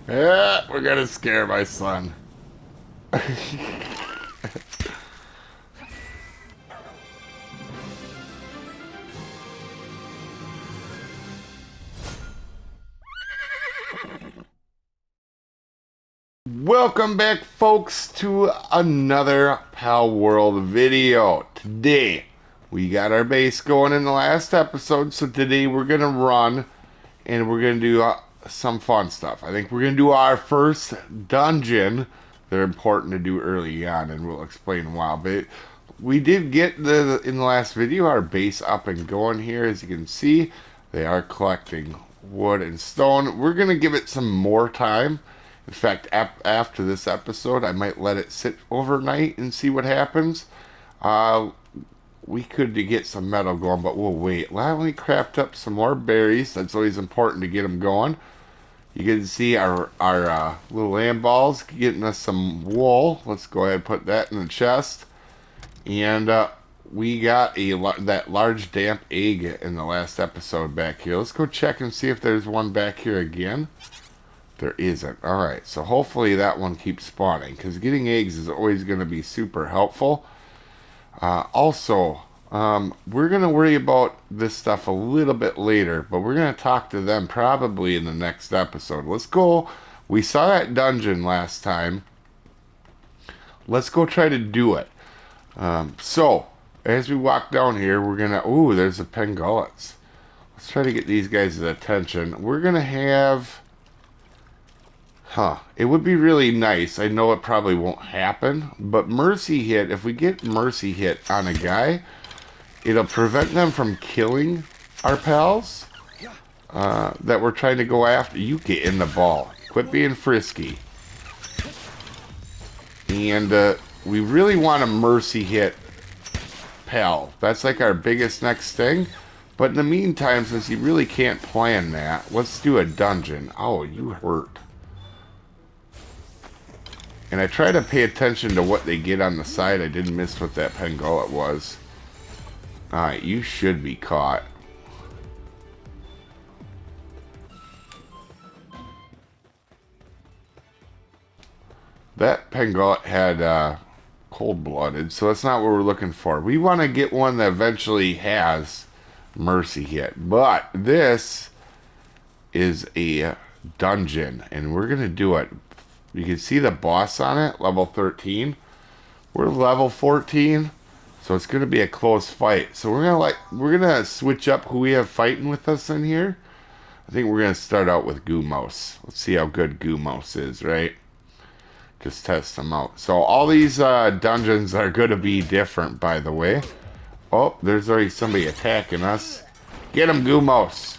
Yeah, we're gonna scare my son. Welcome back, folks, to another Palworld video. Today, we got our base going in the last episode, so today we're gonna run and we're gonna do some fun stuff. I think we're gonna do our first dungeon. They're important to do early on, and we'll explain why. But we did get in the last video our base up and going here. As you can see, they are collecting wood and stone. We're gonna give it some more time. In fact, after this episode, I might let it sit overnight and see what happens. Uh, we could get some metal going, but we'll wait. Let me craft up some more berries. That's always important to get them going. You can see our little lamb balls getting us some wool. Let's go ahead and put that in the chest. And we got that large damp egg in the last episode back here. Let's go check and see if there's one back here again. There isn't. Alright, so hopefully that one keeps spawning, because getting eggs is always going to be super helpful. Also, we're going to worry about this stuff a little bit later, but we're going to talk to them probably in the next episode. Let's go. We saw that dungeon last time. Let's go try to do it. So, as we walk down here, we're going to... Ooh, there's the pengullets. Let's try to get these guys' attention. We're going to have... It would be really nice. I know it probably won't happen, but Mercy Hit, if we get Mercy Hit on a guy, it'll prevent them from killing our pals that we're trying to go after. You get in the ball. Quit being frisky. And we really want a Mercy Hit pal. That's like our biggest next thing. But in the meantime, since you really can't plan that, let's do a dungeon. Oh, you hurt. And I try to pay attention to what they get on the side. I didn't miss what that pengullet was. Alright, you should be caught. That pengullet had cold-blooded, so that's not what we're looking for. We want to get one that eventually has Mercy Hit. But this is a dungeon, and we're going to do it. You can see the boss on it, level 13. We're level 14, so it's going to be a close fight. So we're gonna switch up who we have fighting with us in here. I think we're gonna start out with Gumos. Let's see how good Gumos is, right? Just test them out. So all these dungeons are going to be different, by the way. Oh, there's already somebody attacking us. Get him, Gumos.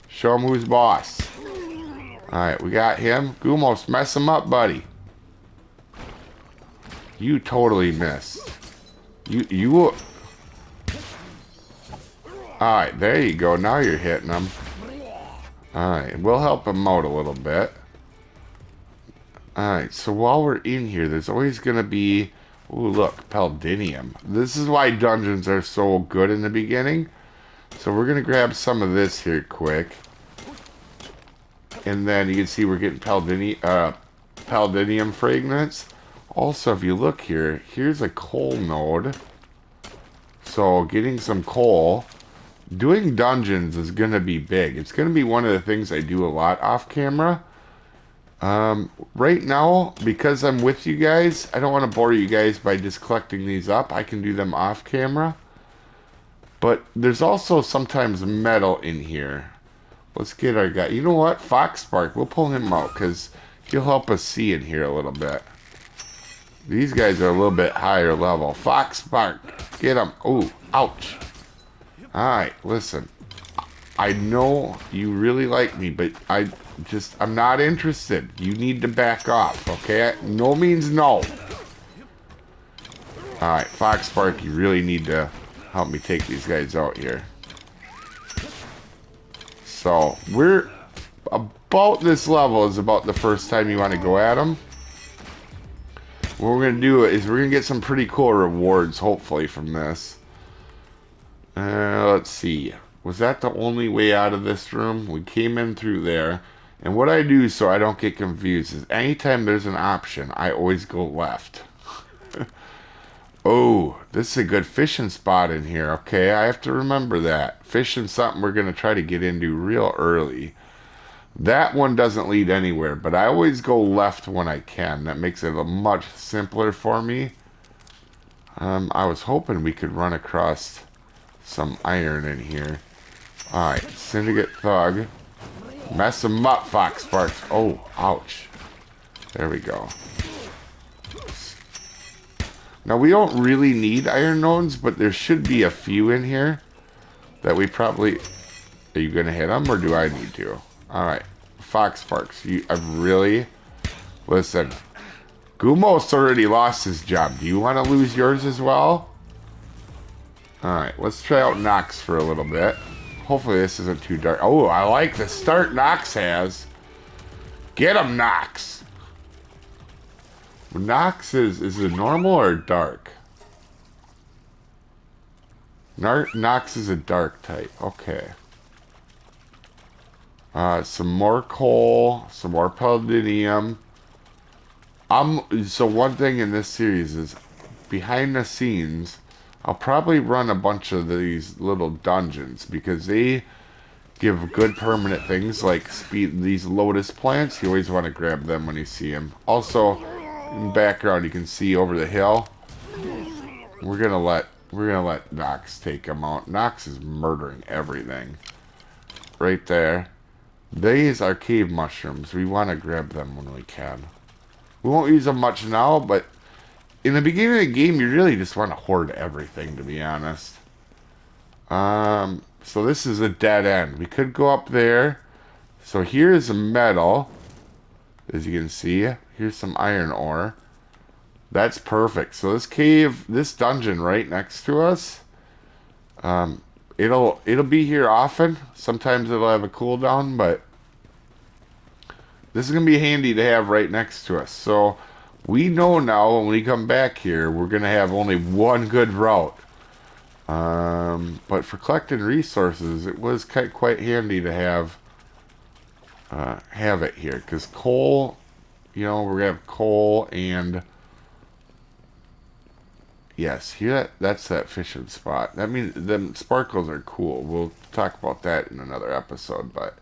Show him who's boss. Alright, we got him. Gumos, mess him up, buddy. You totally missed. You... Alright, there you go. Now you're hitting him. Alright, we'll help him out a little bit. Alright, so while we're in here, there's always going to be... Ooh, look, Palladium. This is why dungeons are so good in the beginning. So we're going to grab some of this here quick. And then you can see we're getting Palladium fragments. Also, if you look here, here's a coal node. So getting some coal. Doing dungeons is going to be big. It's going to be one of the things I do a lot off camera. Right now, because I'm with you guys, I don't want to bore you guys by just collecting these up. I can do them off camera. But there's also sometimes metal in here. Let's get our guy. You know what? Foxspark. We'll pull him out because he'll help us see in here a little bit. These guys are a little bit higher level. Foxspark. Get him. Ooh, ouch. Alright, listen. I know you really like me, but I'm not interested. You need to back off, okay? No means no. Alright, Foxspark, you really need to help me take these guys out here. So, we're about this level is about the first time you want to go at them. What we're going to do is we're going to get some pretty cool rewards, hopefully, from this. Let's see. Was that the only way out of this room? We came in through there. And what I do so I don't get confused is anytime there's an option, I always go left. Oh, this is a good fishing spot in here. Okay, I have to remember that. Fishing something we're going to try to get into real early. That one doesn't lead anywhere, but I always go left when I can. That makes it a much simpler for me. I was hoping we could run across some iron in here. Alright, Syndicate Thug. Mess him up, Fox Sparks. Oh, ouch. There we go. Now, we don't really need iron nodes, but there should be a few in here that we probably... Are you going to hit them, or do I need to? Alright. Fox Sparks, I really... Listen. Gumos already lost his job. Do you want to lose yours as well? Alright, let's try out Nox for a little bit. Hopefully this isn't too dark. Oh, I like the start Nox has. Get him, Nox! Nox is it normal or dark? Nox is a dark type. Okay. Some more coal, some more palladium. So one thing in this series is, behind the scenes, I'll probably run a bunch of these little dungeons because they give good permanent things like these lotus plants. You always want to grab them when you see them. Also, in the background you can see over the hill. We're gonna let Nox take them out. Nox is murdering everything. Right there. These are cave mushrooms. We want to grab them when we can. We won't use them much now, but in the beginning of the game, you really just want to hoard everything, to be honest. So this is a dead end. We could go up there. So here's a metal, as you can see. Here's some iron ore. That's perfect. So this cave, this dungeon right next to us, it'll be here often. Sometimes it'll have a cooldown, but this is going to be handy to have right next to us. So we know now when we come back here, we're going to have only one good route. But for collecting resources, it was quite handy to have it here. Because coal, you know, we're going to have coal and... Yes, here, that's that fishing spot. That means them sparkles are cool. We'll talk about that in another episode, but...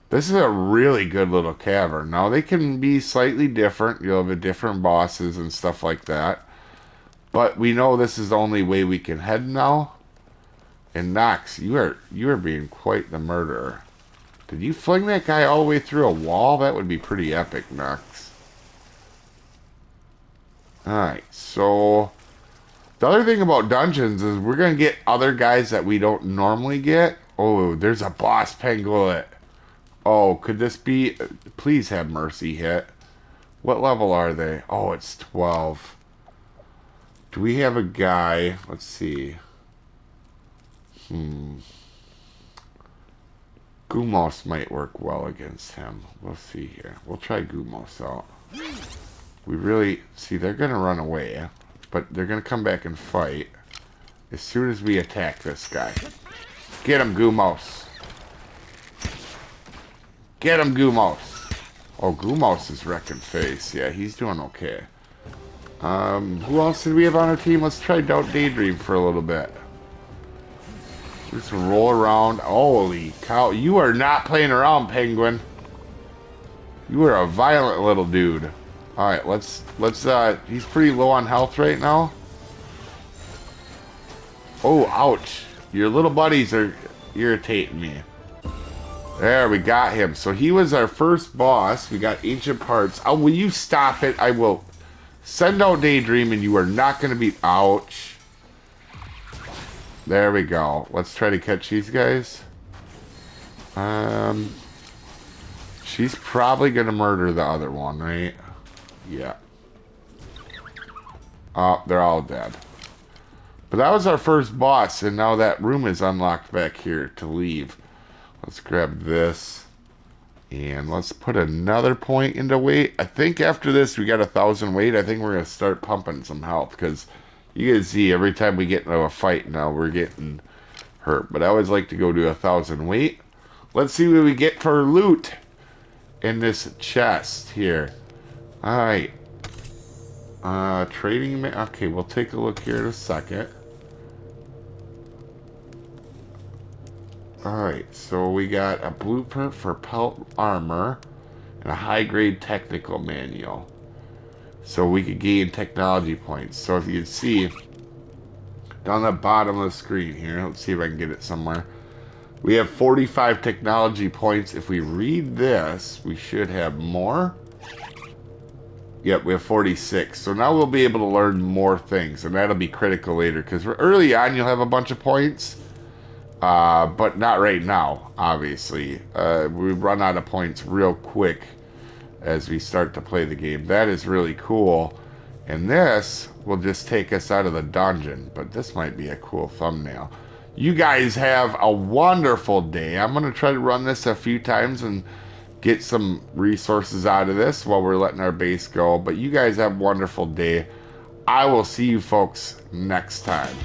This is a really good little cavern. Now, they can be slightly different. You'll have different bosses and stuff like that. But we know this is the only way we can head now. And Nox, you are being quite the murderer. Did you fling that guy all the way through a wall? That would be pretty epic, Nox. Alright, so... The other thing about dungeons is we're going to get other guys that we don't normally get. Oh, there's a boss pangolin. Oh, could this be... Please have mercy hit. What level are they? Oh, it's 12. Do we have a guy? Let's see. Gumos might work well against him. We'll see here. We'll try Gumos out. We really... See, they're going to run away. But they're going to come back and fight as soon as we attack this guy. Get him, Gumos. Get him, Gumos. Oh, Gumos is wrecking face. Yeah, he's doing okay. Who else did we have on our team? Let's try Daydream for a little bit. Just roll around. Holy cow. You are not playing around, Penguin. You are a violent little dude. Alright, let's he's pretty low on health right now. Oh, ouch. Your little buddies are irritating me. There, we got him. So he was our first boss. We got ancient parts. Oh, will you stop it? I will send out Daydream and you are not going to be... Ouch. There we go. Let's try to catch these guys. She's probably going to murder the other one, right? Yeah. Oh, they're all dead. But that was our first boss, and now that room is unlocked back here to leave. Let's grab this. And let's put another point into weight. I think after this we got 1,000 weight. I think we're going to start pumping some health. Because you can see every time we get into a fight now we're getting hurt. But I always like to go to 1,000 weight. Let's see what we get for loot. in this chest here. Alright. Trading... Okay, we'll take a look here in a second. Alright, so we got a blueprint for pelt armor and a high-grade technical manual. So we could gain technology points. So if you can see down the bottom of the screen here, let's see if I can get it somewhere. We have 45 technology points. If we read this, we should have more. Yep, we have 46. So now we'll be able to learn more things, and that'll be critical later, because early on you'll have a bunch of points, but not right now, obviously. We run out of points real quick as we start to play the game. That is really cool. And this will just take us out of the dungeon, but this might be a cool thumbnail. You guys have a wonderful day. I'm going to try to run this a few times and get some resources out of this while we're letting our base go. But you guys have a wonderful day. I will see you folks next time.